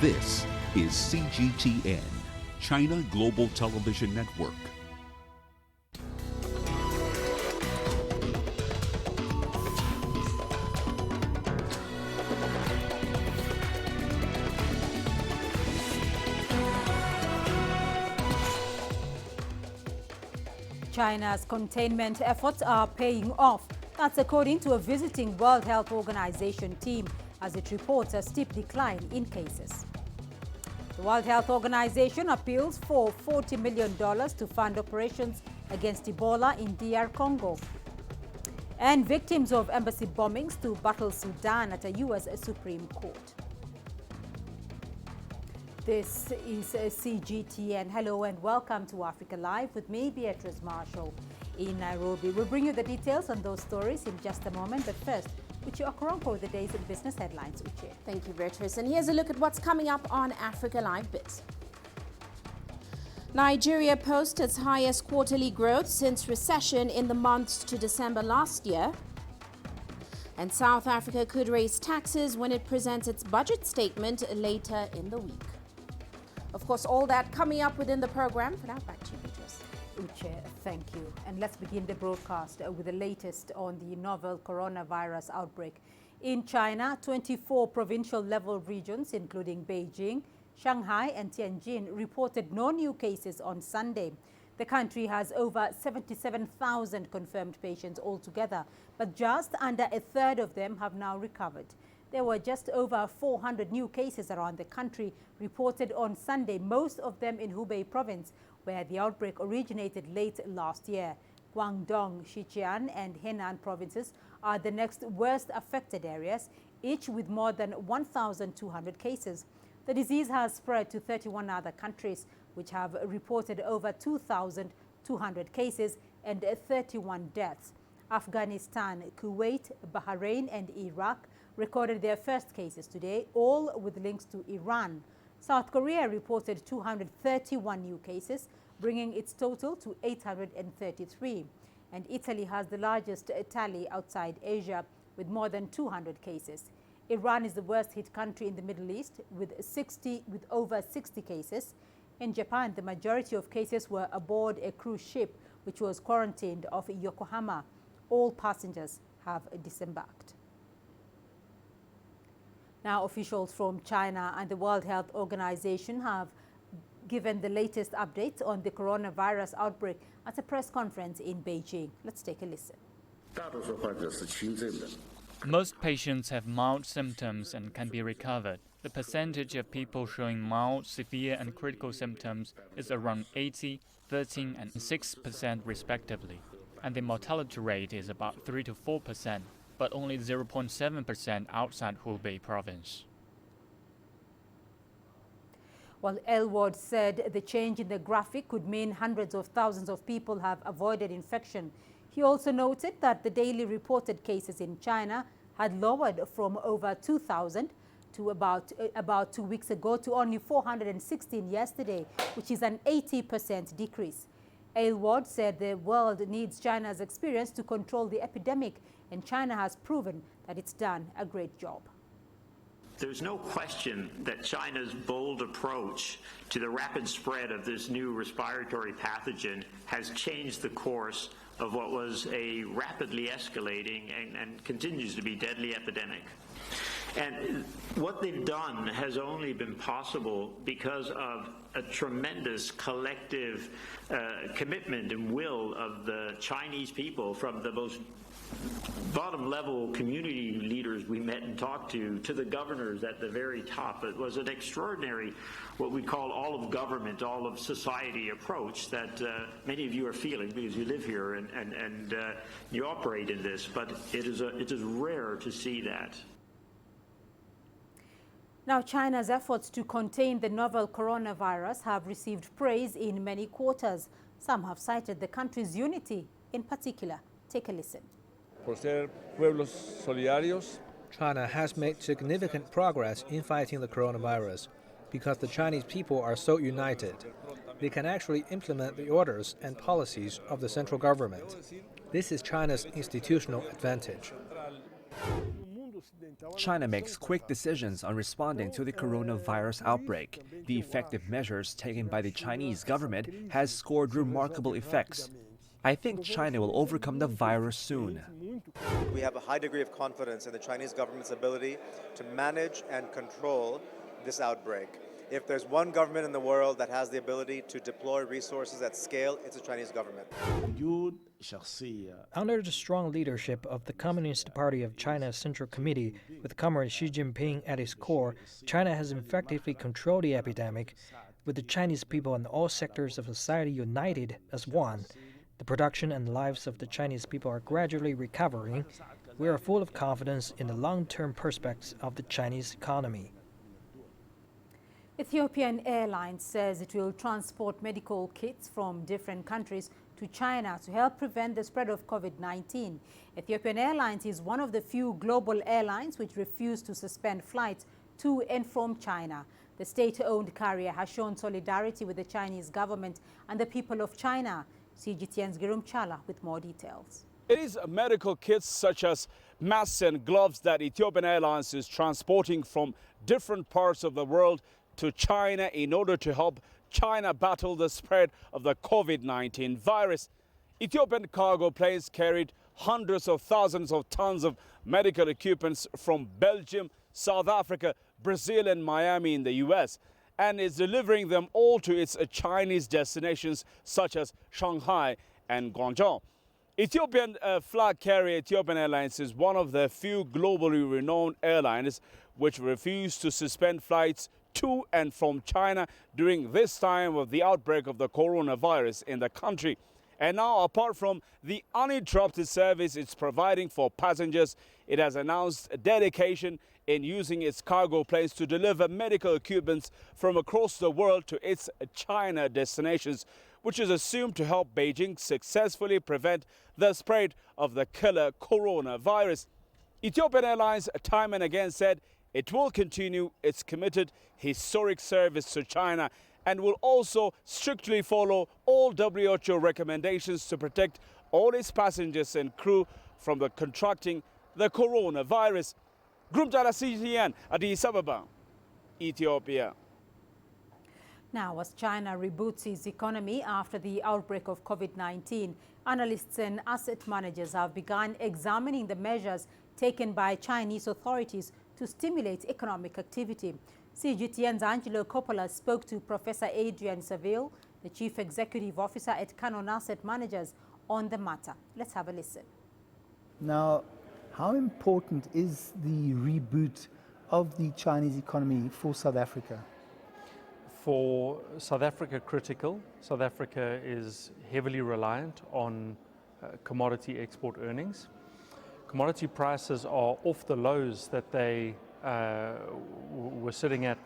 This is CGTN, China Global Television Network. China's containment efforts are paying off. That's according to a visiting World Health Organization team, as it reports a steep decline in cases. The World Health Organization appeals for $40 million to fund operations against Ebola in DR Congo. And victims of embassy bombings to battle Sudan at a U.S. Supreme Court. This is CGTN. Hello and welcome to Africa Live with me, Beatrice Marshall, in Nairobi. We'll bring you the details on those stories in just a moment, but first, Uche Okoronko with the day's business headlines. Uche. Thank you, Beatrice. And here's a look at what's coming up on Africa Live Bits. Nigeria posts its highest quarterly growth since recession in the months to December last year. And South Africa could raise taxes when it presents its budget statement later in the week. Of course, all that coming up within the program. For now, back to you, Beatrice. Uche, thank you. And let's begin the broadcast with the latest on the novel coronavirus outbreak. In China, 24 provincial-level regions, including Beijing, Shanghai and Tianjin, reported no new cases on Sunday. The country has over 77,000 confirmed patients altogether, but just under a third of them have now recovered. There were just over 400 new cases around the country reported on Sunday, most of them in Hubei province, where the outbreak originated late last year. Guangdong, Sichuan and Henan provinces are the next worst affected areas, each with more than 1,200 cases. The disease has spread to 31 other countries, which have reported over 2,200 cases and 31 deaths. Afghanistan, Kuwait, Bahrain and Iraq recorded their first cases today, all with links to Iran. South Korea reported 231 new cases, bringing its total to 833. And Italy has the largest tally outside Asia, with more than 200 cases. Iran is the worst hit country in the Middle East, with over 60 cases. In Japan, the majority of cases were aboard a cruise ship, which was quarantined off Yokohama. All passengers have disembarked. Now, officials from China and the World Health Organization have given the latest updates on the coronavirus outbreak at a press conference in Beijing. Let's take a listen. Most patients have mild symptoms and can be recovered. The percentage of people showing mild, severe and critical symptoms is around 80, 13 and 6% respectively. And the mortality rate is about 3 to 4%. But only 0.7% outside Hubei province. Well, Elwood said the change in the graphic could mean hundreds of thousands of people have avoided infection. He also noted that the daily reported cases in China had lowered from over 2,000 to about 2 weeks ago to only 416 yesterday, which is an 80% decrease. Aylward said the world needs China's experience to control the epidemic, and China has proven that it's done a great job. There's no question that China's bold approach to the rapid spread of this new respiratory pathogen has changed the course of what was a rapidly escalating and continues to be deadly epidemic. And what they've done has only been possible because of a tremendous collective commitment and will of the Chinese people, from the most bottom level community leaders we met and talked to the governors at the very top. It was an extraordinary, what we call all of government, all of society approach that many of you are feeling because you live here and you operate in this, but it is rare to see that. Now, China's efforts to contain the novel coronavirus have received praise in many quarters. Some have cited the country's unity in particular. Take a listen. Por ser pueblos solidarios, China has made significant progress in fighting the coronavirus because the Chinese people are so united. They can actually implement the orders and policies of the central government. This is China's institutional advantage. China makes quick decisions on responding to the coronavirus outbreak. The effective measures taken by the Chinese government has scored remarkable effects. I think China will overcome the virus soon. We have a high degree of confidence in the Chinese government's ability to manage and control this outbreak. If there's one government in the world that has the ability to deploy resources at scale, it's the Chinese government. Under the strong leadership of the Communist Party of China's Central Committee, with Comrade Xi Jinping at its core, China has effectively controlled the epidemic, with the Chinese people and all sectors of society united as one. The production and lives of the Chinese people are gradually recovering. We are full of confidence in the long-term prospects of the Chinese economy. Ethiopian Airlines says it will transport medical kits from different countries to China to help prevent the spread of COVID-19. Ethiopian Airlines is one of the few global airlines which refuse to suspend flights to and from China. The state-owned carrier has shown solidarity with the Chinese government and the people of China. CGTN's Girum Chala with more details. It is medical kits such as masks and gloves that Ethiopian Airlines is transporting from different parts of the world to China in order to help China battle the spread of the COVID-19 virus. Ethiopian cargo planes carried hundreds of thousands of tons of medical equipment from Belgium, South Africa, Brazil and Miami in the US, and is delivering them all to its Chinese destinations such as Shanghai and Guangzhou. Ethiopian flag carrier Ethiopian Airlines is one of the few globally renowned airlines which refuse to suspend flights to and from China during this time of the outbreak of the coronavirus in the country. And now, apart from the uninterrupted service it's providing for passengers, it has announced a dedication in using its cargo planes to deliver medical equipment from across the world to its China destinations, which is assumed to help Beijing successfully prevent the spread of the killer coronavirus. Ethiopian Airlines time and again said it will continue its committed historic service to China and will also strictly follow all WHO recommendations to protect all its passengers and crew from contracting the coronavirus. Grumtala CGTN, Addis Ababa, Ethiopia. Now, as China reboots its economy after the outbreak of COVID-19, analysts and asset managers have begun examining the measures taken by Chinese authorities to stimulate economic activity. CGTN's Angelo Coppola spoke to Professor Adrian Saville, the Chief Executive Officer at Canon Asset Managers, on the matter. Let's have a listen. Now, how important is the reboot of the Chinese economy for South Africa? For South Africa, critical. South Africa is heavily reliant on commodity export earnings. Commodity prices are off the lows that they were sitting at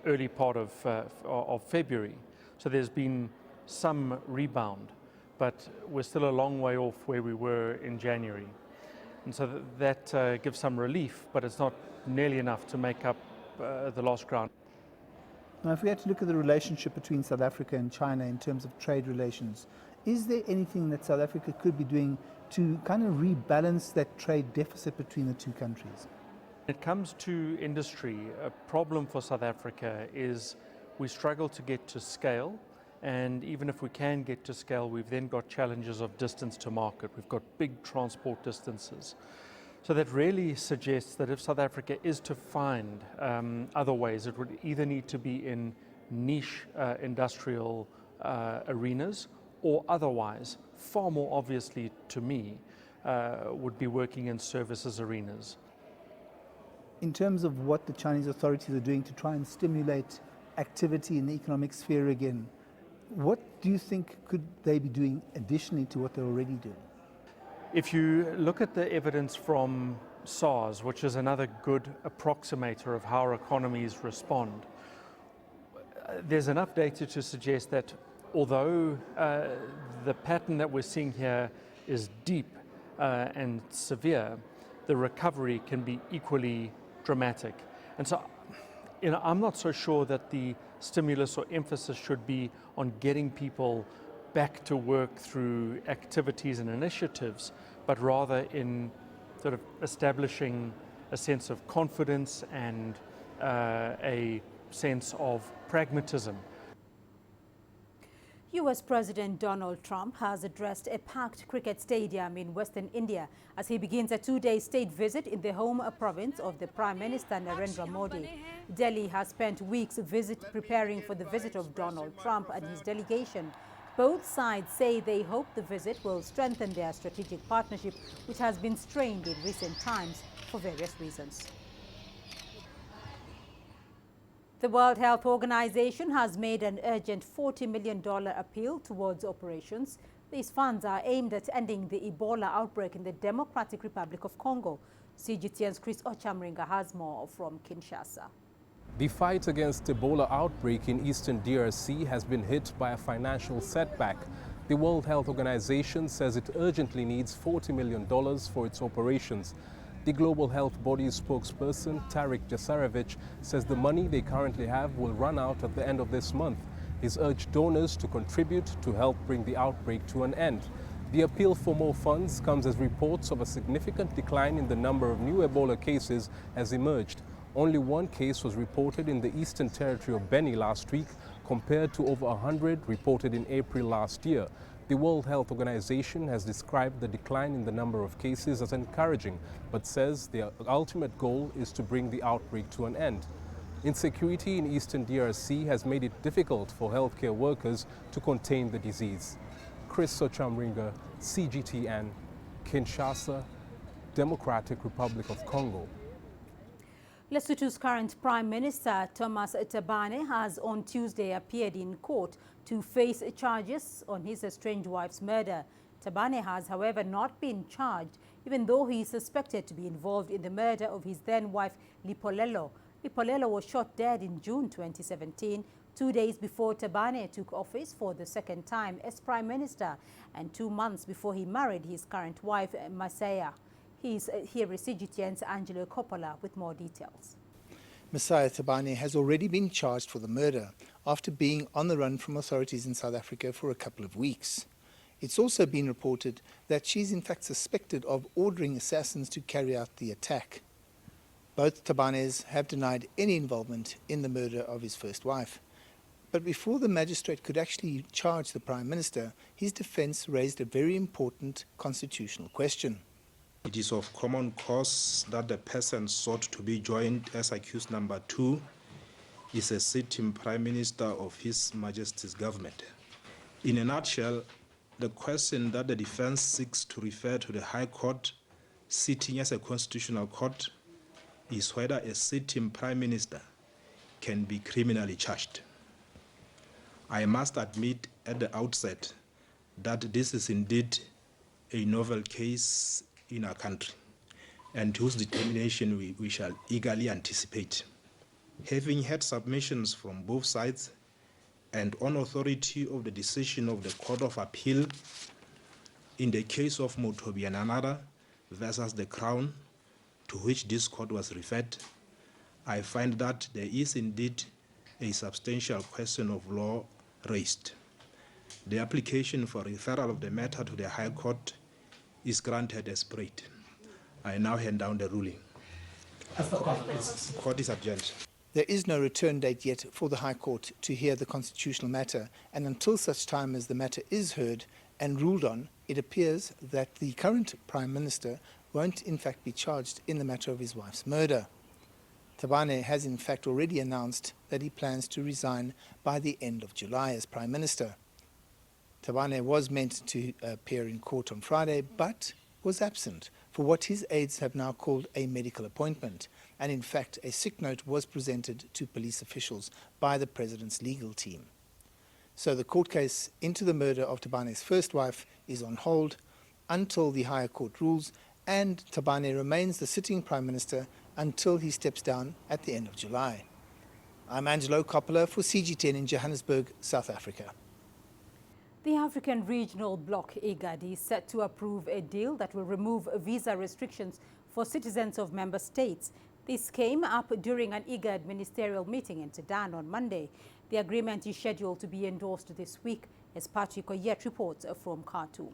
early part of February. So there's been some rebound, but we're still a long way off where we were in January. And so that gives some relief, but it's not nearly enough to make up the lost ground. Now, if we had to look at the relationship between South Africa and China in terms of trade relations, is there anything that South Africa could be doing to kind of rebalance that trade deficit between the two countries? When it comes to industry, a problem for South Africa is we struggle to get to scale, and even if we can get to scale, we've then got challenges of distance to market. We've got big transport distances. So that really suggests that if South Africa is to find other ways, it would either need to be in niche industrial arenas, or otherwise, far more obviously to me, would be working in services arenas. In terms of what the Chinese authorities are doing to try and stimulate activity in the economic sphere again, what do you think could they be doing additionally to what they're already doing? If you look at the evidence from SARS, which is another good approximator of how our economies respond, there's enough data to suggest that although the pattern that we're seeing here is deep and severe, the recovery can be equally dramatic. And so, I'm not so sure that the stimulus or emphasis should be on getting people back to work through activities and initiatives, but rather in sort of establishing a sense of confidence and a sense of pragmatism. US President Donald Trump has addressed a packed cricket stadium in western India as he begins a two-day state visit in the home province of the Prime Minister Narendra Modi. Delhi has spent weeks preparing for the visit of Donald Trump and his delegation. Both sides say they hope the visit will strengthen their strategic partnership, which has been strained in recent times for various reasons. The World Health Organization has made an urgent $40 million appeal towards operations. These funds are aimed at ending the Ebola outbreak in the Democratic Republic of Congo. CGTN's Chris Ochamringa has more from Kinshasa. The fight against Ebola outbreak in eastern DRC has been hit by a financial setback. The World Health Organization says it urgently needs $40 million for its operations. The Global Health Body's spokesperson, Tarik Jasarevic, says the money they currently have will run out at the end of this month. He's urged donors to contribute to help bring the outbreak to an end. The appeal for more funds comes as reports of a significant decline in the number of new Ebola cases has emerged. Only one case was reported in the Eastern Territory of Beni last week, compared to over 100 reported in April last year. The World Health Organization has described the decline in the number of cases as encouraging, but says their ultimate goal is to bring the outbreak to an end. Insecurity in eastern DRC has made it difficult for healthcare workers to contain the disease. Chris Ochamringa, CGTN, Kinshasa, Democratic Republic of Congo. Lesotho's current Prime Minister, Thomas Thabane, has on Tuesday appeared in court to face charges on his estranged wife's murder. Thabane has, however, not been charged, even though he is suspected to be involved in the murder of his then-wife, Lipolelo. Lipolelo was shot dead in June 2017, 2 days before Thabane took office for the second time as Prime Minister, and 2 months before he married his current wife, Masaya. Here is CGTN's Angelo Coppola with more details. Masaya Thabane has already been charged for the murder after being on the run from authorities in South Africa for a couple of weeks. It's also been reported that she's in fact suspected of ordering assassins to carry out the attack. Both Thabanes have denied any involvement in the murder of his first wife. But before the magistrate could actually charge the Prime Minister, his defense raised a very important constitutional question. It is of common cause that the person sought to be joined as accused number 2 is a sitting Prime Minister of His Majesty's government. In a nutshell, the question that the defense seeks to refer to the High Court, sitting as a constitutional court, is whether a sitting Prime Minister can be criminally charged. I must admit at the outset that this is indeed a novel case in our country, and whose determination we shall eagerly anticipate. Having had submissions from both sides, and on authority of the decision of the Court of Appeal in the case of Motobi and Anada versus the Crown, to which this court was referred, I find that there is indeed a substantial question of law raised. The application for referral of the matter to the High Court is granted as prayed. I now hand down the ruling. Court is adjourned. There is no return date yet for the High Court to hear the constitutional matter, and until such time as the matter is heard and ruled on, it appears that the current Prime Minister won't in fact be charged in the matter of his wife's murder. Thabane has in fact already announced that he plans to resign by the end of July as Prime Minister. Thabane was meant to appear in court on Friday, but was absent for what his aides have now called a medical appointment. And in fact, a sick note was presented to police officials by the President's legal team. So the court case into the murder of Thabane's first wife is on hold until the higher court rules, and Thabane remains the sitting Prime Minister until he steps down at the end of July. I'm Angelo Coppola for CGTN in Johannesburg, South Africa. The African Regional Bloc IGAD is set to approve a deal that will remove visa restrictions for citizens of member states. This came up during an IGAD ministerial meeting in Sudan on Monday. The agreement is scheduled to be endorsed this week, as Patrick Oyet reports from Khartoum.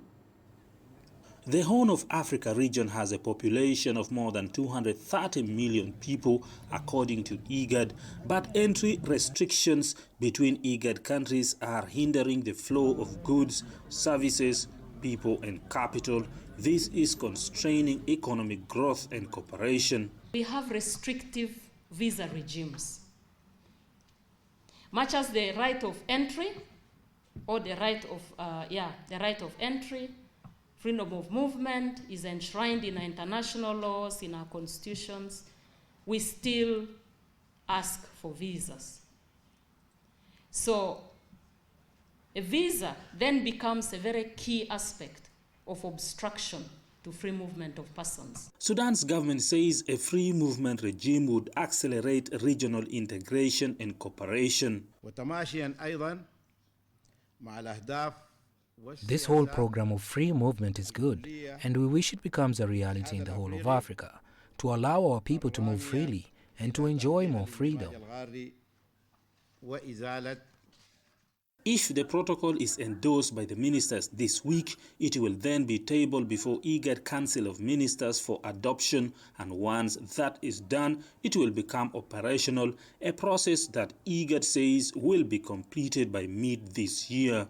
The Horn of Africa region has a population of more than 230 million people, according to IGAD, but entry restrictions between IGAD countries are hindering the flow of goods, services, people and capital. This is constraining economic growth and cooperation. We have restrictive visa regimes. Much as the right of entry, or the right of entry, freedom of movement is enshrined in our international laws, in our constitutions, we still ask for visas. So a visa then becomes a very key aspect of obstruction to free movement of persons. Sudan's government says a free movement regime would accelerate regional integration and cooperation. This whole program of free movement is good, and we wish it becomes a reality in the whole of Africa, to allow our people to move freely and to enjoy more freedom. If the protocol is endorsed by the ministers this week, it will then be tabled before IGAD Council of Ministers for adoption, and once that is done, it will become operational, a process that IGAD says will be completed by mid this year.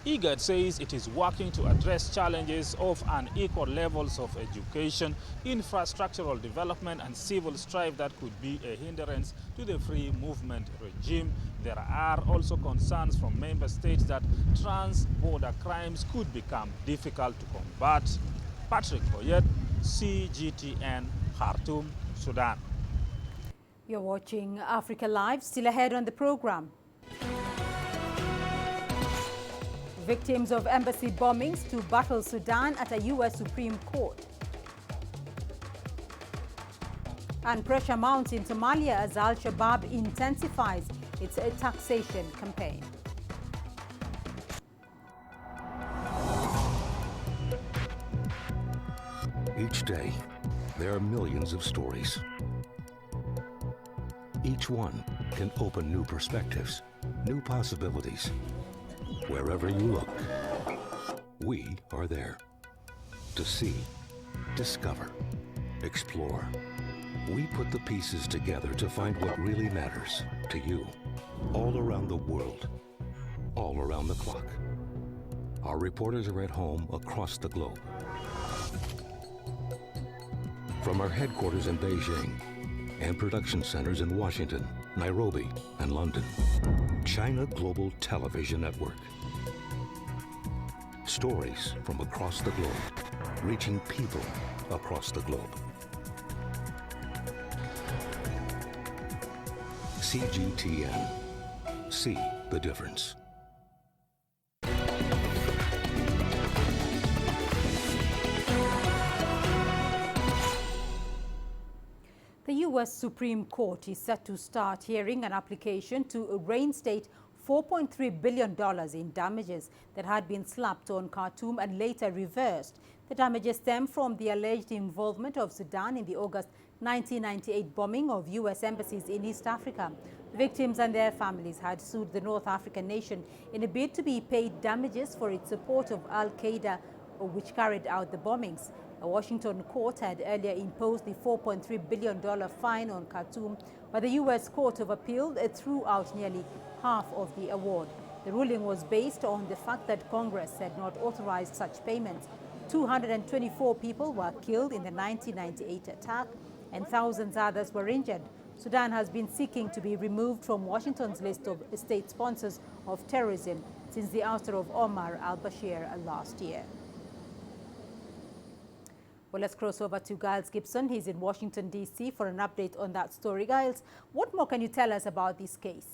IGAD says it is working to address challenges of unequal levels of education, infrastructural development and civil strife that could be a hindrance to the free movement regime. There are also concerns from member states that trans-border crimes could become difficult to combat. Patrick Oyet, CGTN, Khartoum, Sudan. You're watching Africa Live. Still ahead on the program. Victims of embassy bombings to battle Sudan at a U.S. Supreme Court. And pressure mounts in Somalia as Al-Shabaab intensifies its taxation campaign. Each day, there are millions of stories. Each one can open new perspectives, new possibilities. Wherever you look, we are there to see, discover, explore. We put the pieces together to find what really matters to you, all around the world, all around the clock. Our reporters are at home across the globe. From our headquarters in Beijing and production centers in Washington, Nairobi, and London, China Global Television Network. Stories from across the globe, reaching people across the globe. CGTN. See the difference. The U.S. Supreme Court is set to start hearing an application to reinstate $4.3 billion in damages that had been slapped on Khartoum and later reversed. The damages stem from the alleged involvement of Sudan in the August 1998 bombing of U.S. embassies in East Africa. Victims and their families had sued the North African nation in a bid to be paid damages for its support of Al-Qaeda, which carried out the bombings. A Washington court had earlier imposed the $4.3 billion fine on Khartoum, but the U.S. Court of Appeal threw out nearly half of the award. The ruling was based on the fact that Congress had not authorized such payments. 224 people were killed in the 1998 attack, and thousands others were injured. Sudan has been seeking to be removed from Washington's list of state sponsors of terrorism since the ouster of Omar al-Bashir last year. Well, let's cross over to Giles Gibson. He's in Washington, D.C. for an update on that story. Giles, what more can you tell us about this case?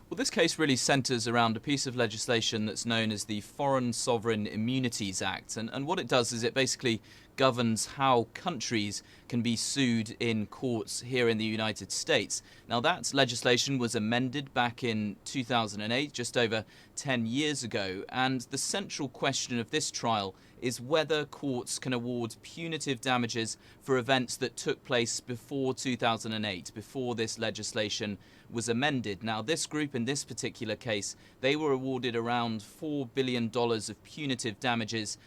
Well, this case really centres around a piece of legislation that's known as the Foreign Sovereign Immunities Act. And what it does is it basically governs how countries can be sued in courts here in the United States. Now, that legislation was amended back in 2008, just over 10 years ago, and the central question of this trial is whether courts can award punitive damages for events that took place before 2008, before this legislation was amended. Now, this group in this particular case, they were awarded around $4 billion of punitive damages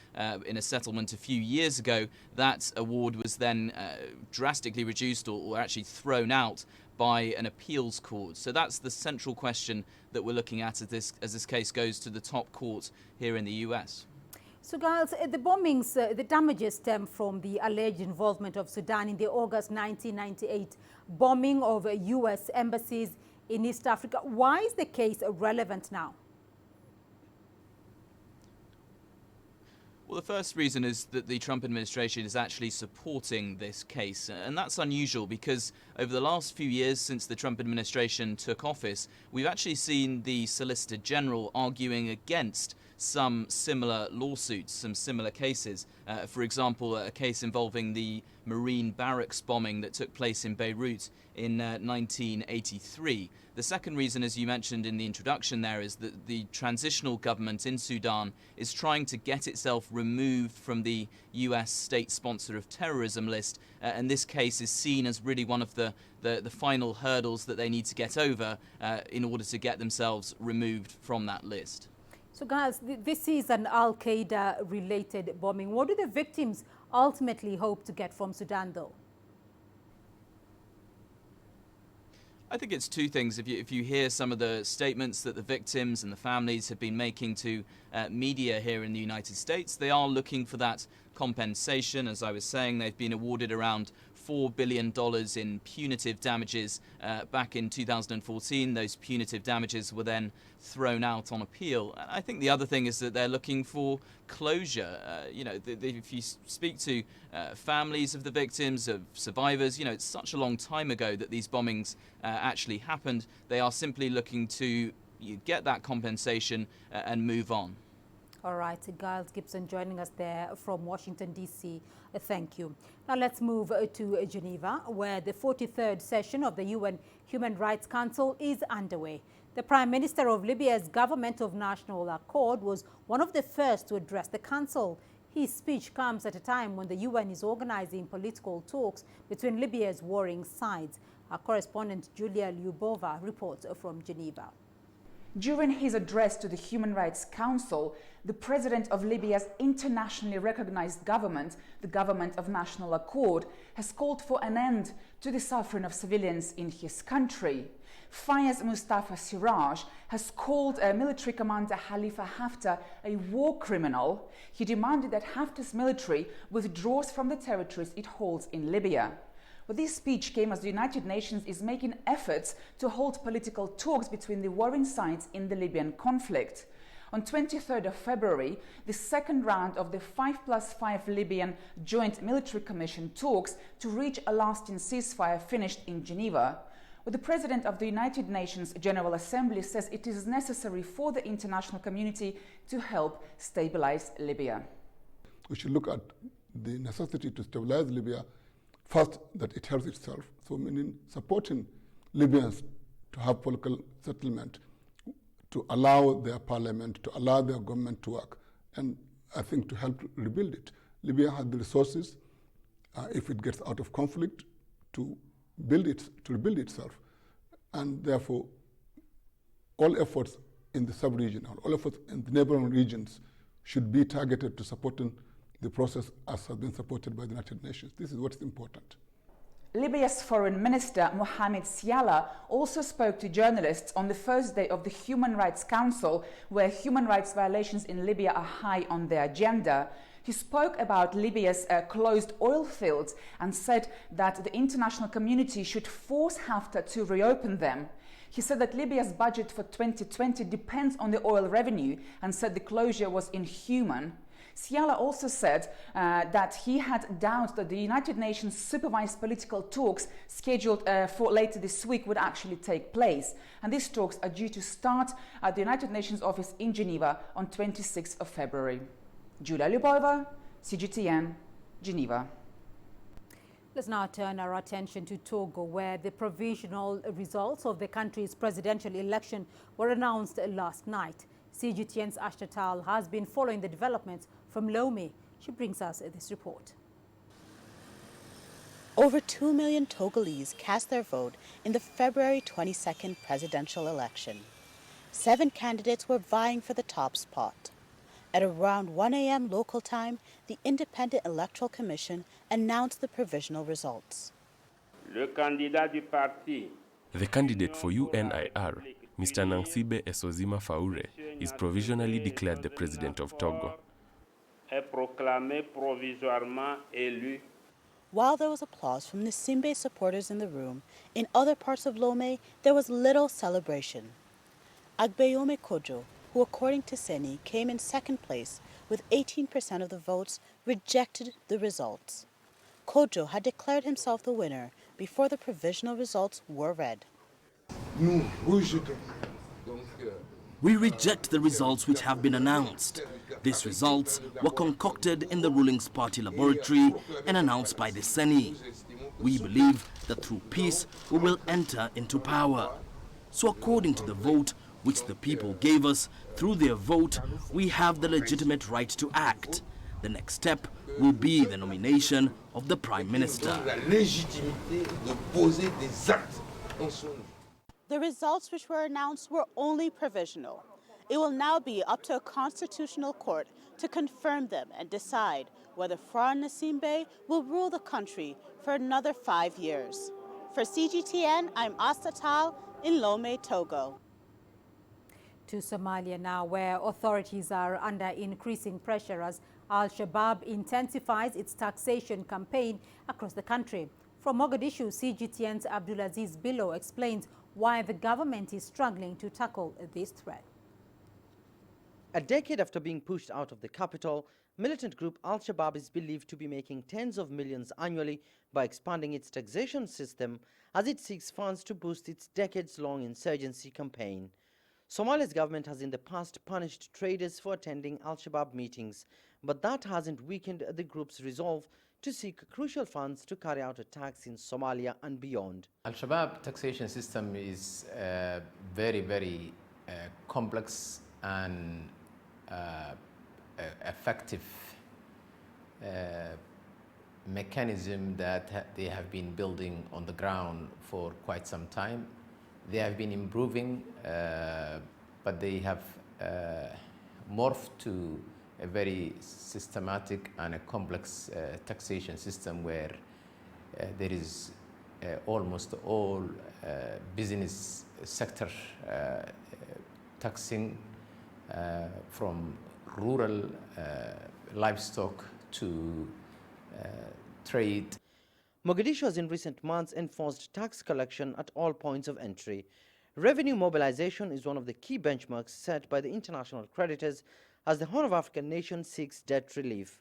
in a settlement a few years ago. That award was then drastically reduced or actually thrown out by an appeals court. So that's the central question that we're looking at as this case goes to the top court here in the US. So, Giles, the bombings, the damages stem from the alleged involvement of Sudan in the August 1998 bombing of U.S. embassies in East Africa. Why is the case relevant now? Well, the first reason is that the Trump administration is actually supporting this case, and that's unusual because over the last few years since the Trump administration took office, we've actually seen the Solicitor General arguing against some similar lawsuits, some similar cases. For example, a case involving the Marine barracks bombing that took place in Beirut in 1983. The second reason, as you mentioned in the introduction there, is that the transitional government in Sudan is trying to get itself removed from the US state sponsor of terrorism list, and this case is seen as really one of the final hurdles that they need to get over in order to get themselves removed from that list. So, guys, this is an Al-Qaeda related bombing. What do the victims ultimately hope to get from Sudan, though? I think it's two things. If you hear some of the statements that the victims and the families have been making to media here in the United States, they are looking for that compensation. As I was saying, they've been awarded around $4 billion in punitive damages back in 2014. Those punitive damages were then thrown out on appeal. I think the other thing is that they're looking for closure. If you speak to families of the victims, of survivors, it's such a long time ago that these bombings actually happened. They are simply looking to get that compensation and move on. All right, Giles Gibson joining us there from Washington, D.C. Thank you. Now let's move to Geneva, where the 43rd session of the UN Human Rights Council is underway. The Prime Minister of Libya's Government of National Accord was one of the first to address the council. His speech comes at a time when the UN is organizing political talks between Libya's warring sides. Our correspondent Julia Lyubova reports from Geneva. During his address to the Human Rights Council, the president of Libya's internationally recognized government, the Government of National Accord, has called for an end to the suffering of civilians in his country. Fayez Mustafa Siraj has called military commander Khalifa Haftar a war criminal. He demanded that Haftar's military withdraws from the territories it holds in Libya. Well, this speech came as the United Nations is making efforts to hold political talks between the warring sides in the Libyan conflict. On 23rd of February, the second round of the 5+5 Libyan Joint Military Commission talks to reach a lasting ceasefire finished in Geneva. Well, the President of the United Nations General Assembly says it is necessary for the international community to help stabilize Libya. We should look at the necessity to stabilize Libya. First, that it helps itself, so meaning supporting Libyans to have political settlement, to allow their parliament, to allow their government to work, and I think to help rebuild it. Libya has the resources, if it gets out of conflict, to rebuild itself, and therefore all efforts in the sub-region, or all efforts in the neighboring regions should be targeted to supporting the process as has been supported by the United Nations. This is what's important. Libya's Foreign Minister Mohamed Siala also spoke to journalists on the first day of the Human Rights Council, where human rights violations in Libya are high on the agenda. He spoke about Libya's closed oil fields and said that the international community should force Haftar to reopen them. He said that Libya's budget for 2020 depends on the oil revenue and said the closure was inhuman. Siala also said that he had doubts that the United Nations supervised political talks scheduled for later this week would actually take place. And these talks are due to start at the United Nations office in Geneva on 26th of February. Julia Lyubova, CGTN, Geneva. Let's now turn our attention to Togo, where the provisional results of the country's presidential election were announced last night. CGTN's Ashtatal has been following the developments from Lomé. She brings us this report. Over 2 million Togolese cast their vote in the February 22nd presidential election. 7 candidates were vying for the top spot. At around 1 a.m. local time, the Independent Electoral Commission announced the provisional results. The candidate for UNIR, Mr. Nansibe Esozima Faure, is provisionally declared the president of Togo. While there was applause from the Simbe supporters in the room, in other parts of Lomé, there was little celebration. Agbeyome Kojo, who according to Seni came in second place with 18% of the votes, rejected the results. Kojo had declared himself the winner before the provisional results were read. We reject the results which have been announced. These results were concocted in the ruling party laboratory and announced by the Seni. We believe that through peace we will enter into power. So according to the vote which the people gave us, through their vote, we have the legitimate right to act. The next step will be the nomination of the Prime Minister. The results which were announced were only provisional. It will now be up to a constitutional court to confirm them and decide whether Faure Gnassingbe will rule the country for another 5 years. For CGTN, I'm Ashtatal in Lomé, Togo. To Somalia now, where authorities are under increasing pressure as Al-Shabaab intensifies its taxation campaign across the country. From Mogadishu, CGTN's Abdulaziz Bilo explains why the government is struggling to tackle this threat. A decade after being pushed out of the capital, militant group Al-Shabaab is believed to be making tens of millions annually by expanding its taxation system as it seeks funds to boost its decades-long insurgency campaign. Somalia's government has in the past punished traders for attending Al-Shabaab meetings, but that hasn't weakened the group's resolve to seek crucial funds to carry out attacks in Somalia and beyond. Al-Shabaab taxation system is very, very complex and effective mechanism that they have been building on the ground for quite some time. They have been improving, but they have morphed to a very systematic and a complex taxation system where there is almost all business sector taxing from rural livestock to trade. Mogadishu has in recent months enforced tax collection at all points of entry. Revenue mobilization is one of the key benchmarks set by the international creditors as the Horn of Africa nation seeks debt relief.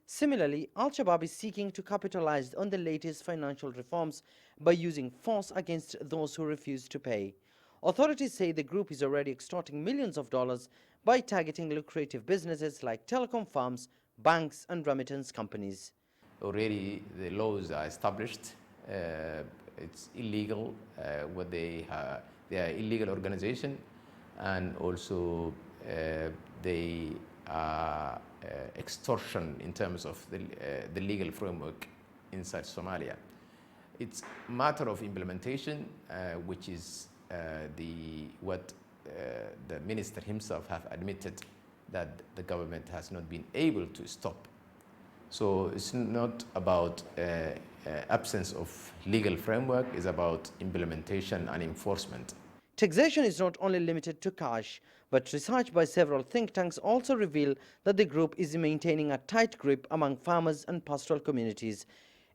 Similarly, Al-Shabaab is seeking to capitalize on the latest financial reforms by using force against those who refuse to pay. Authorities say the group is already extorting millions of dollars by targeting lucrative businesses like telecom firms, banks and remittance companies. Already the laws are established. It's illegal what they are illegal organization, and also they are extortion in terms of the legal framework inside Somalia. It's a matter of implementation, which is what the minister himself have admitted that the government has not been able to stop. So it's not about absence of legal framework, it's about implementation and enforcement. Taxation is not only limited to cash, but research by several think tanks also reveal that the group is maintaining a tight grip among farmers and pastoral communities.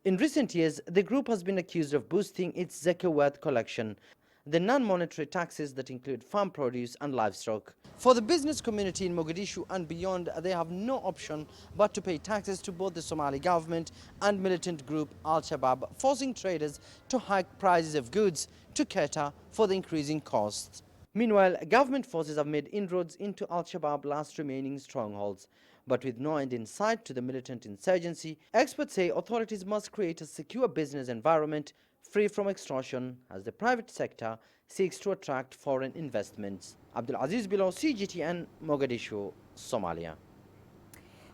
In recent years, the group has been accused of boosting its Zakawat collection, the non-monetary taxes that include farm produce and livestock. For the business community in Mogadishu and beyond, they have no option but to pay taxes to both the Somali government and militant group Al-Shabaab, forcing traders to hike prices of goods to cater for the increasing costs. Meanwhile, government forces have made inroads into Al-Shabaab last remaining strongholds. But with no end in sight to the militant insurgency, experts say authorities must create a secure business environment free from extortion as the private sector seeks to attract foreign investments. Abdul Aziz Bilo, CGTN, Mogadishu, Somalia.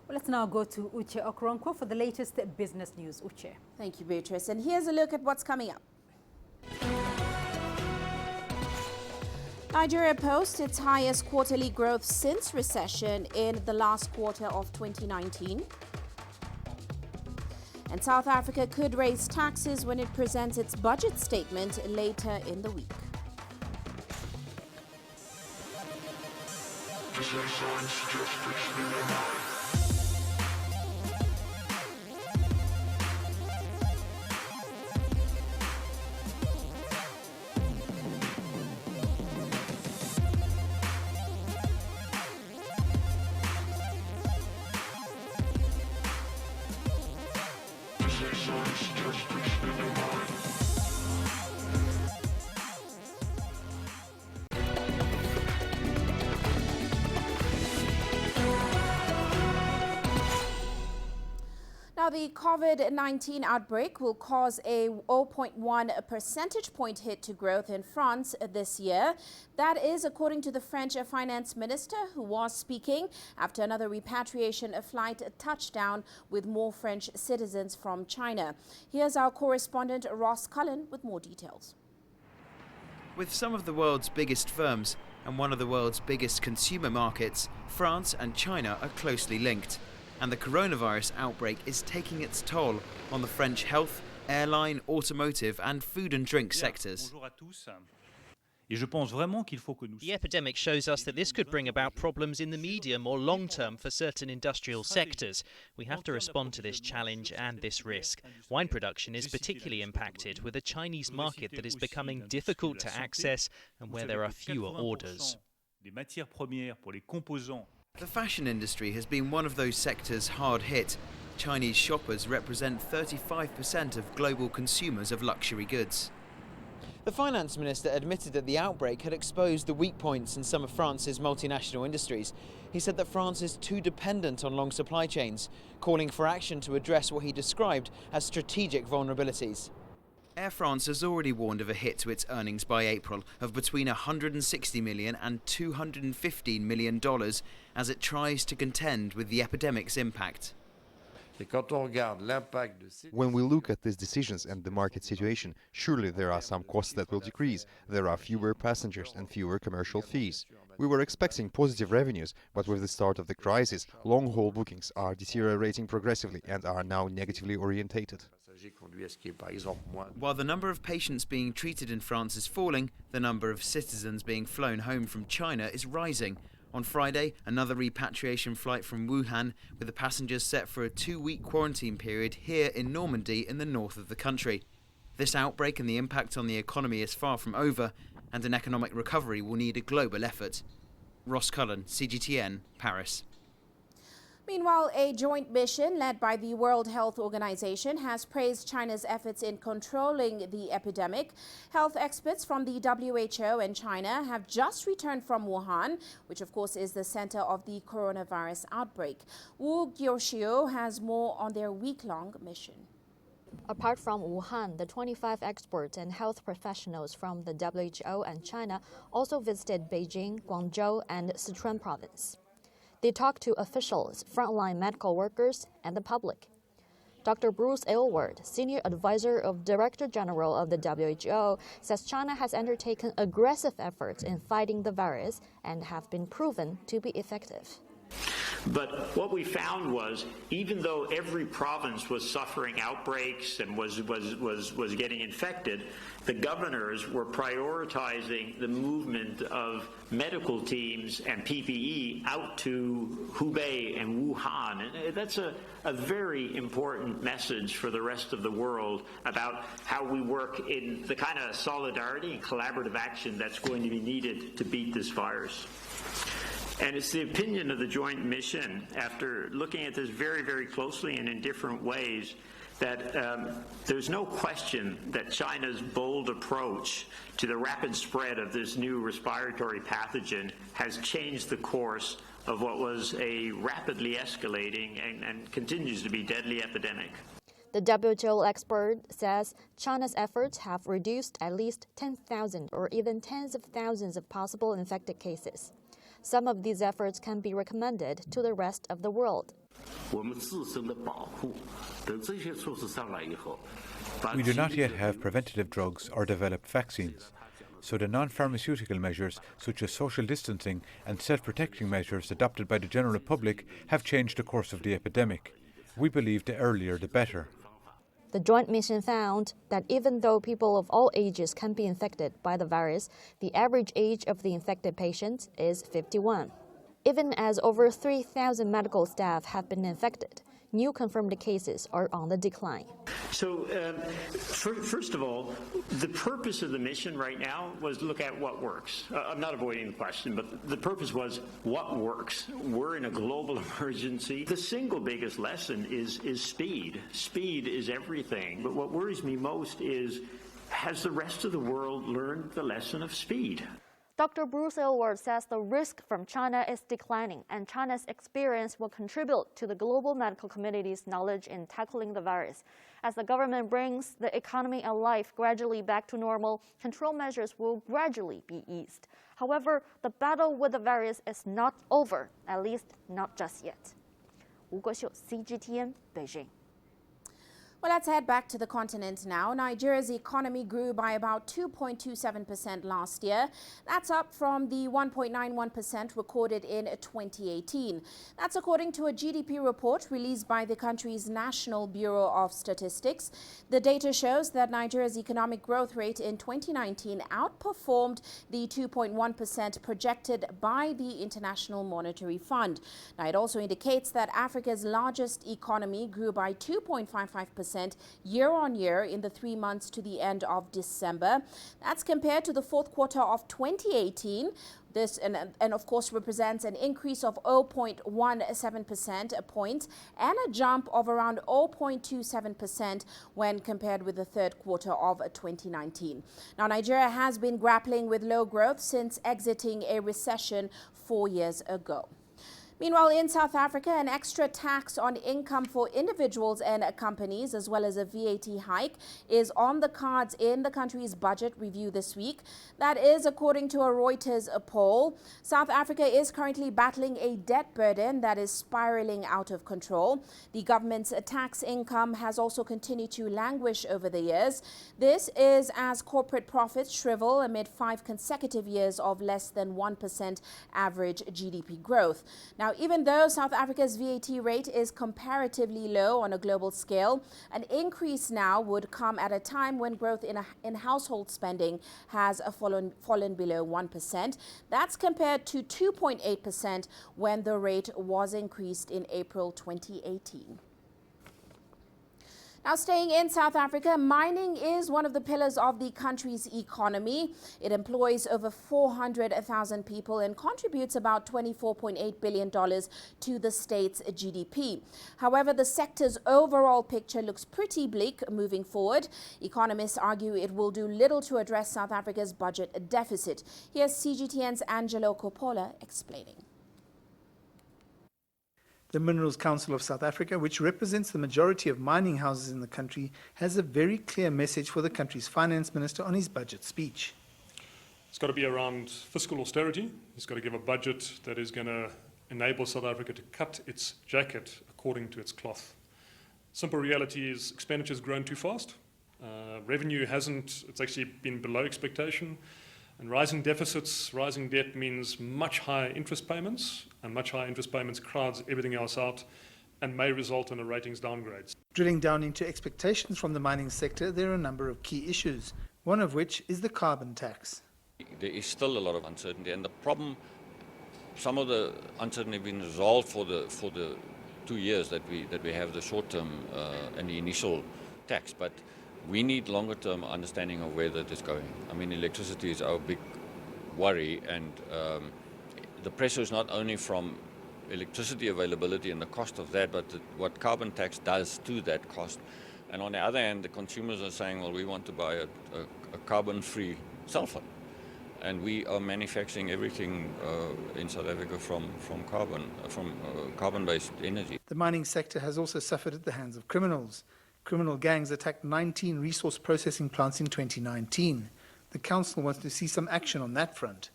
Well, let's now go to Uche Okoronkwo for the latest business news. Uche. Thank you, Beatrice. And here's a look at what's coming up. Nigeria posts its highest quarterly growth since recession in the last quarter of 2019. And South Africa could raise taxes when it presents its budget statement later in the week. Now, the COVID-19 outbreak will cause a 0.1 percentage point hit to growth in France this year. That is according to the French finance minister, who was speaking after another repatriation flight touched down with more French citizens from China. Here's our correspondent Ross Cullen with more details. With some of the world's biggest firms and one of the world's biggest consumer markets, France and China are closely linked. And the coronavirus outbreak is taking its toll on the French health, airline, automotive and food and drink sectors. The epidemic shows us that this could bring about problems in the medium or long term for certain industrial sectors. We have to respond to this challenge and this risk. Wine production is particularly impacted, with a Chinese market that is becoming difficult to access and where there are fewer orders. The fashion industry has been one of those sectors hard hit. Chinese shoppers represent 35% of global consumers of luxury goods. The finance minister admitted that the outbreak had exposed the weak points in some of France's multinational industries. He said that France is too dependent on long supply chains, calling for action to address what he described as strategic vulnerabilities. Air France has already warned of a hit to its earnings by April of between $160 million and $215 million as it tries to contend with the epidemic's impact. When we look at these decisions and the market situation, surely there are some costs that will decrease. There are fewer passengers and fewer commercial fees. We were expecting positive revenues, but with the start of the crisis, long-haul bookings are deteriorating progressively and are now negatively orientated. While the number of patients being treated in France is falling, the number of citizens being flown home from China is rising. On Friday, another repatriation flight from Wuhan, with the passengers set for a 2-week quarantine period here in Normandy in the north of the country. This outbreak and the impact on the economy is far from over, and an economic recovery will need a global effort. Ross Cullen, CGTN, Paris. Meanwhile, a joint mission led by the World Health Organization has praised China's efforts in controlling the epidemic. Health experts from the WHO and China have just returned from Wuhan, which of course is the center of the coronavirus outbreak. Wu Guoxiu has more on their week-long mission. Apart from Wuhan, the 25 experts and health professionals from the WHO and China also visited Beijing, Guangzhou, and Sichuan province. They talked to officials, frontline medical workers, and the public. Dr. Bruce Aylward, Senior Advisor of Director General of the WHO, says China has undertaken aggressive efforts in fighting the virus and have been proven to be effective. But what we found was, even though every province was suffering outbreaks and was getting infected, the governors were prioritizing the movement of medical teams and PPE out to Hubei and Wuhan. And that's a very important message for the rest of the world about how we work in the kind of solidarity and collaborative action that's going to be needed to beat this virus. And it's the opinion of the joint mission, after looking at this very, very closely and in different ways, that there's no question that China's bold approach to the rapid spread of this new respiratory pathogen has changed the course of what was a rapidly escalating and continues to be deadly epidemic. The WHO expert says China's efforts have reduced at least 10,000 or even tens of thousands of possible infected cases. Some of these efforts can be recommended to the rest of the world. We do not yet have preventative drugs or developed vaccines, so the non-pharmaceutical measures such as social distancing and self-protecting measures adopted by the general public have changed the course of the epidemic. We believe the earlier the better. The joint mission found that even though people of all ages can be infected by the virus, the average age of the infected patients is 51. Even as over 3,000 medical staff have been infected, new confirmed cases are on the decline. So, first of all, the purpose of the mission right now was to look at what works. I'm not avoiding the question, but the purpose was what works. We're in a global emergency. The single biggest lesson is speed. Speed is everything. But what worries me most is, has the rest of the world learned the lesson of speed? Dr. Bruce Aylward says the risk from China is declining, and China's experience will contribute to the global medical community's knowledge in tackling the virus. As the government brings the economy and life gradually back to normal, control measures will gradually be eased. However, the battle with the virus is not over, at least not just yet. Wu Guoxiu, CGTN, Beijing. Well, let's head back to the continent now. Nigeria's economy grew by about 2.27% last year. That's up from the 1.91% recorded in 2018. That's according to a GDP report released by the country's National Bureau of Statistics. The data shows that Nigeria's economic growth rate in 2019 outperformed the 2.1% projected by the International Monetary Fund. Now, it also indicates that Africa's largest economy grew by 2.55% year-on-year in the 3 months to the end of December. That's compared to the fourth quarter of 2018. This, and of course, represents an increase of 0.17% points and a jump of around 0.27% when compared with the third quarter of 2019. Now, Nigeria has been grappling with low growth since exiting a recession 4 years ago. Meanwhile, in South Africa, an extra tax on income for individuals and companies, as well as a VAT hike, is on the cards in the country's budget review this week. That is according to a Reuters poll. South Africa is currently battling a debt burden that is spiraling out of control. The government's tax income has also continued to languish over the years. This is as corporate profits shrivel amid 5 consecutive years of less than 1% average GDP growth. Now, even though South Africa's VAT rate is comparatively low on a global scale, an increase now would come at a time when growth in household spending has fallen below 1%. That's compared to 2.8% when the rate was increased in April 2018. Now, staying in South Africa, mining is one of the pillars of the country's economy. It employs over 400,000 people and contributes about $24.8 billion to the state's GDP. However, the sector's overall picture looks pretty bleak moving forward. Economists argue it will do little to address South Africa's budget deficit. Here's CGTN's Angelo Coppola explaining. The Minerals Council of South Africa, which represents the majority of mining houses in the country, has a very clear message for the country's finance minister on his budget speech. It's got to be around fiscal austerity. He's got to give a budget that is going to enable South Africa to cut its jacket according to its cloth. Simple reality is expenditure's grown too fast. Revenue hasn't, it's actually been below expectation. And rising deficits, rising debt means much higher interest payments, and much higher interest payments crowds everything else out and may result in a ratings downgrade. Drilling down into expectations from the mining sector, there are a number of key issues, one of which is the carbon tax. There is still a lot of uncertainty, and the problem, some of the uncertainty has been resolved for the 2 years that we have the short term and the initial tax, but we need longer term understanding of where that is going. I mean, electricity is our big worry, and the pressure is not only from electricity availability and the cost of that, but what carbon tax does to that cost And on the other hand, the consumers are saying, well, we want to buy a carbon-free cell phone. And we are manufacturing everything in South Africa from carbon-based energy. The mining sector has also suffered at the hands of criminals. Criminal gangs attacked 19 resource processing plants in 2019. The council wants to see some action on that front.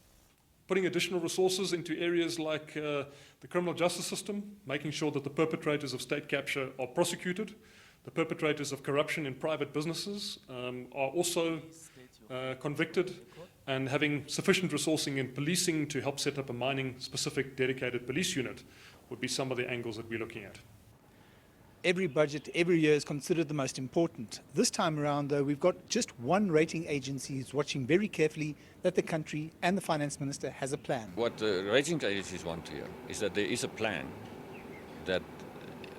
Putting additional resources into areas like the criminal justice system, making sure that the perpetrators of state capture are prosecuted. The perpetrators of corruption in private businesses are also convicted, and having sufficient resourcing in policing to help set up a mining-specific dedicated police unit would be some of the angles that we're looking at. Every budget, every year is considered the most important. This time around, though, we've got just one rating agency who's watching very carefully that the country and the finance minister has a plan. What the rating agencies want to hear is that there is a plan that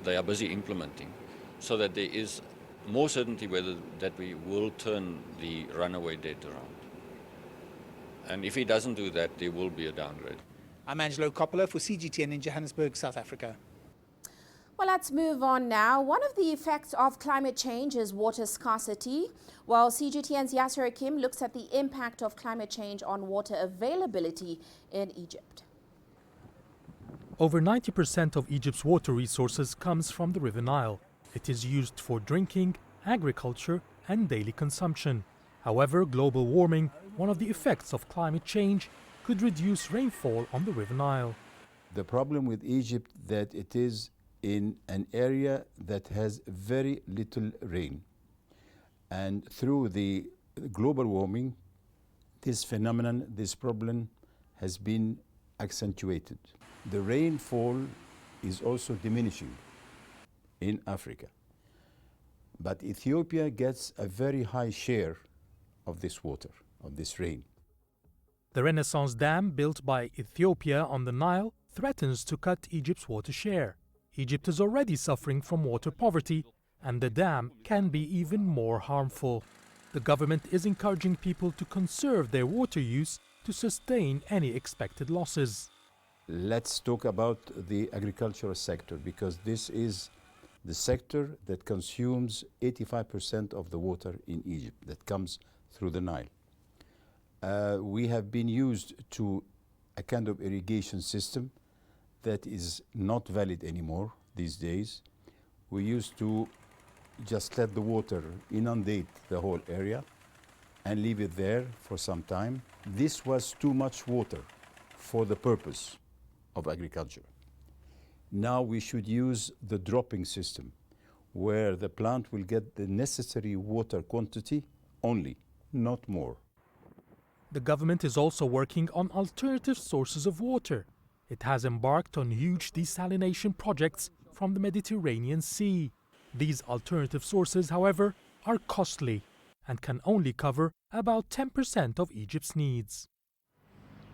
they are busy implementing, so that there is more certainty that we will turn the runaway debt around. And if he doesn't do that, there will be a downgrade. I'm Angelo Coppola for CGTN in Johannesburg, South Africa. Well, let's move on now. One of the effects of climate change is water scarcity. While CGTN's Yasser Hakim looks at the impact of climate change on water availability in Egypt. Over 90% of Egypt's water resources comes from the River Nile. It is used for drinking, agriculture and daily consumption. However, global warming, one of the effects of climate change, could reduce rainfall on the River Nile. The problem with Egypt that it is in an area that has very little rain. And through the global warming, this phenomenon, this problem has been accentuated. The rainfall is also diminishing in Africa. But Ethiopia gets a very high share of this water, of this rain. The Renaissance Dam built by Ethiopia on the Nile threatens to cut Egypt's water share. Egypt is already suffering from water poverty, and the dam can be even more harmful. The government is encouraging people to conserve their water use to sustain any expected losses. Let's talk about the agricultural sector, because this is the sector that consumes 85% of the water in Egypt that comes through the Nile. We have been used to a kind of irrigation system that is not valid anymore these days. We used to just let the water inundate the whole area and leave it there for some time. This was too much water for the purpose of agriculture. Now we should use the dropping system, where the plant will get the necessary water quantity only, not more. The government is also working on alternative sources of water. It has embarked on huge desalination projects from the Mediterranean Sea. These alternative sources, however, are costly and can only cover about 10% of Egypt's needs.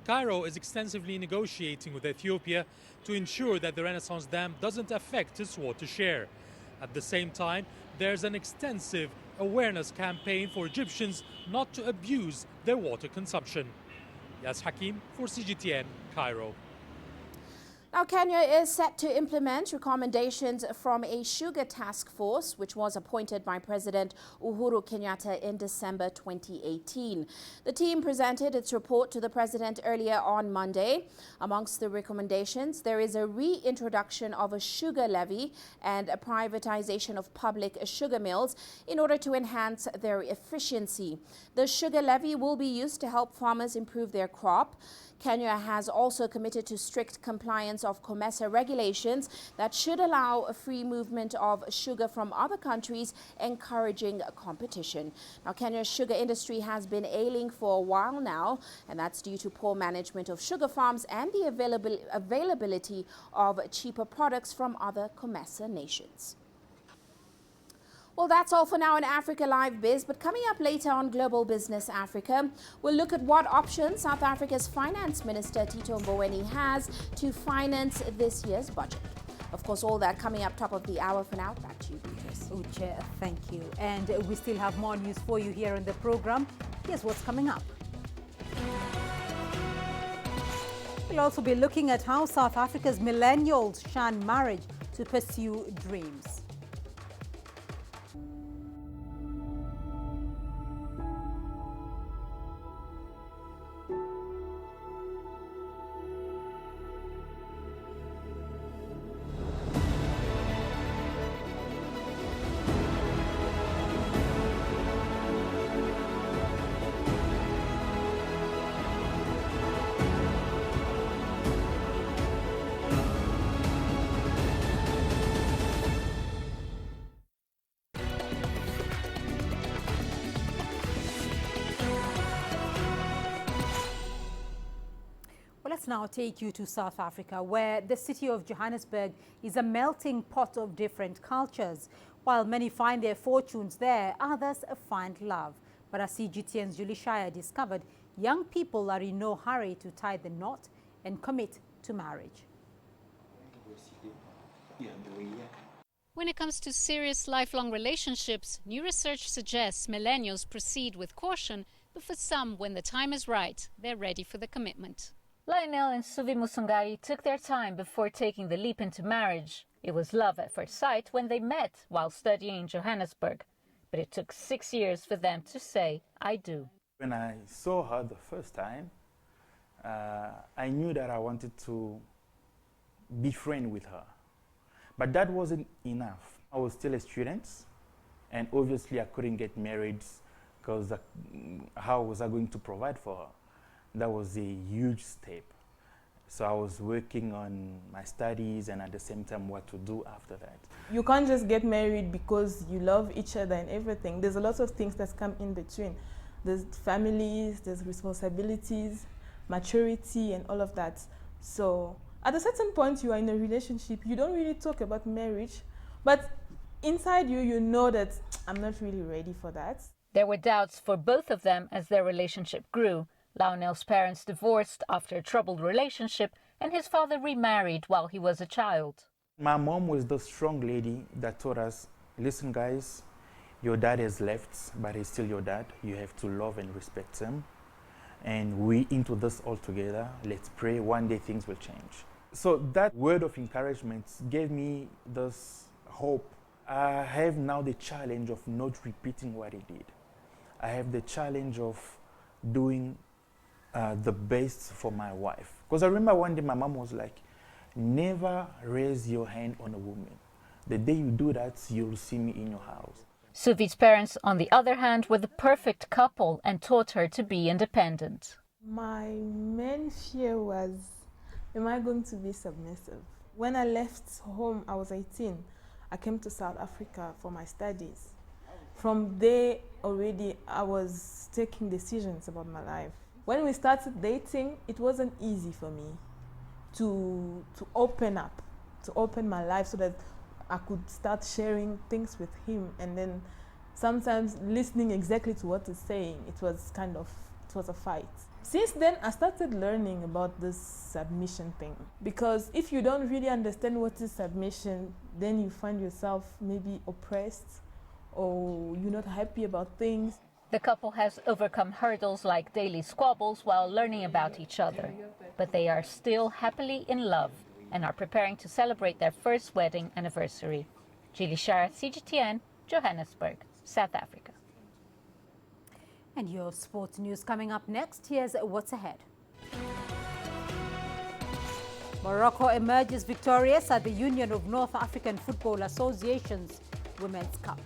Cairo is extensively negotiating with Ethiopia to ensure that the Renaissance Dam doesn't affect its water share. At the same time, there's an extensive awareness campaign for Egyptians not to abuse their water consumption. Yas Hakim for CGTN, Cairo. Now, Kenya is set to implement recommendations from a sugar task force, which was appointed by President Uhuru Kenyatta in December 2018. The team presented its report to the president earlier on Monday. Amongst the recommendations, there is a reintroduction of a sugar levy and a privatization of public sugar mills in order to enhance their efficiency. The sugar levy will be used to help farmers improve their crop. Kenya has also committed to strict compliance of COMESA regulations that should allow a free movement of sugar from other countries, encouraging competition. Now, Kenya's sugar industry has been ailing for a while now, and that's due to poor management of sugar farms and the availability of cheaper products from other COMESA nations. Well, that's all for now in Africa Live Biz, but coming up later on Global Business Africa, we'll look at what options South Africa's Finance Minister Tito Mboweni has to finance this year's budget. Of course, all that coming up top of the hour. For now, back to you, Beatrice. Uche, thank you. And we still have more news for you here in the program. Here's what's coming up. We'll also be looking at how South Africa's millennials shun marriage to pursue dreams. now take you to South Africa, where the city of Johannesburg is a melting pot of different cultures. While many find their fortunes there, others find love. But as CGTN's Julie Shire discovered, young people are in no hurry to tie the knot and commit to marriage. When it comes to serious lifelong relationships, new research suggests millennials proceed with caution, but for some, when the time is right, they're ready for the commitment. Lionel and Suvi Musungari took their time before taking the leap into marriage. It was love at first sight when they met while studying in Johannesburg. But it took 6 years for them to say, I do. When I saw her the first time, I knew that I wanted to be friends with her. But that wasn't enough. I was still a student, and obviously I couldn't get married because how was I going to provide for her? That was a huge step. So I was working on my studies and at the same time what to do after that. You can't just get married because you love each other and everything. There's a lot of things that come in between. There's families, there's responsibilities, maturity and all of that. So at a certain point you are in a relationship, you don't really talk about marriage, but inside you, you know that I'm not really ready for that. There were doubts for both of them as their relationship grew. Lionel's parents divorced after a troubled relationship, and his father remarried while he was a child. My mom was the strong lady that told us, listen guys, your dad has left, but he's still your dad. You have to love and respect him. And we into this all together. Let's pray, one day things will change. So that word of encouragement gave me this hope. I have now the challenge of not repeating what he did. I have the challenge of doing the best for my wife. Because I remember one day my mom was like, never raise your hand on a woman. The day you do that, you'll see me in your house. Suvi's parents, on the other hand, were the perfect couple and taught her to be independent. My main fear was, am I going to be submissive? When I left home, I was 18. I came to South Africa for my studies. From there already, I was taking decisions about my life. When we started dating, it wasn't easy for me to open up, to open my life so that I could start sharing things with him, and then sometimes listening exactly to what he's saying. It was a fight. Since then, I started learning about this submission thing, because if you don't really understand what is submission, then you find yourself maybe oppressed or you're not happy about things. The couple has overcome hurdles like daily squabbles while learning about each other. But they are still happily in love and are preparing to celebrate their first wedding anniversary. Julie Shire, CGTN, Johannesburg, South Africa. And your sports news coming up next. Here's what's ahead. Morocco emerges victorious at the Union of North African Football Associations Women's Cup.